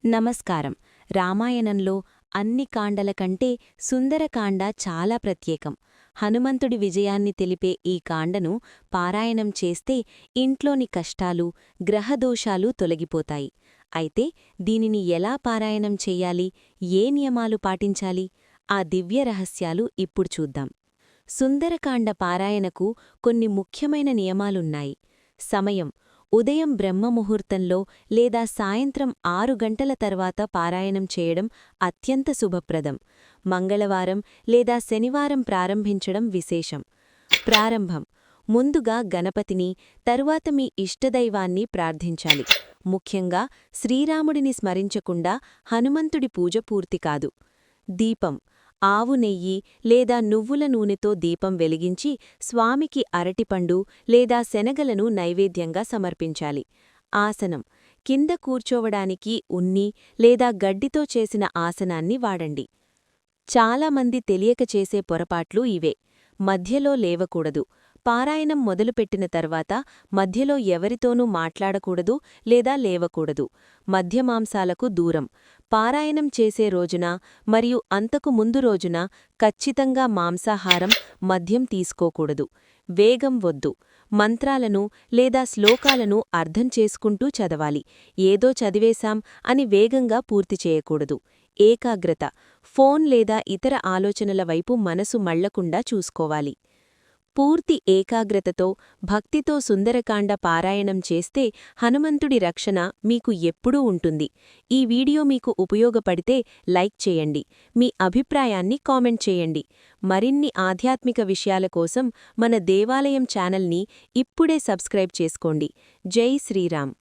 నమస్కారం. రామాయణంలో అన్ని కాండల కంటే సుందరకాండ చాలా ప్రత్యేకం. హనుమంతుడి విజయాన్ని తెలిపే ఈ కాండను పారాయణం చేస్తే ఇంట్లోని కష్టాలు, గ్రహదోషాలు తొలగిపోతాయి. అయితే దీనిని ఎలా పారాయణం చెయ్యాలి, ఏ నియమాలు పాటించాలి? ఆ దివ్య రహస్యాలు ఇప్పుడు చూద్దాం. సుందరకాండ పారాయణకు కొన్ని ముఖ్యమైన నియమాలున్నాయి. సమయం: ఉదయం బ్రహ్మముహూర్తంలో లేదా సాయంత్రం 6 గంటల తర్వాత పారాయణం చేయడం అత్యంత శుభప్రదం. మంగళవారం లేదా శనివారం ప్రారంభించడం విశేషం. ప్రారంభం: ముందుగా గణపతిని, తరువాత మీ ఇష్టదైవాన్ని ప్రార్థించాలి. ముఖ్యంగా శ్రీరాముడిని స్మరించకుండా హనుమంతుడి పూజ పూర్తి కాదు. దీపం: ఆవు నెయ్యి లేదా నువ్వుల నూనెతో దీపం వెలిగించి స్వామికి అరటిపండు లేదా శనగలను నైవేద్యంగా సమర్పించాలి. ఆసనం: కింద కూర్చోవడానికి ఉన్ని లేదా గడ్డితో చేసిన ఆసనాన్ని వాడండి. చాలామంది తెలియక చేసే పొరపాట్లు ఇవే. మధ్యలో లేవకూడదు. పారాయణం మొదలుపెట్టిన తర్వాత మధ్యలో ఎవరితోనూ మాట్లాడకూడదు లేదా లేవకూడదు. మద్యమాంసాలకు దూరం. పారాయణం చేసే రోజున మరియు అంతకు ముందు రోజున ఖచ్చితంగా మాంసాహారం, మద్యం తీసుకోకూడదు. వేగం వద్దు. మంత్రాలను లేదా శ్లోకాలను అర్థం చేసుకుంటూ చదవాలి. ఏదో చదివేశాం అని వేగంగా పూర్తి చేయకూడదు. ఏకాగ్రత: ఫోన్ లేదా ఇతర ఆలోచనల వైపు మనసు మళ్లకుండా చూసుకోవాలి. పూర్తి ఏకాగ్రతతో, భక్తితో సుందరకాండ పారాయణం చేస్తే హనుమంతుడి రక్షణ మీకు ఎప్పుడూ ఉంటుంది. ఈ వీడియో మీకు ఉపయోగపడితే లైక్ చేయండి. మీ అభిప్రాయాన్ని కామెంట్ చేయండి. మరిన్ని ఆధ్యాత్మిక విషయాల కోసం మన దేవాలయం ఛానల్ని ఇప్పుడే సబ్స్క్రైబ్ చేసుకోండి. జై శ్రీరామ్.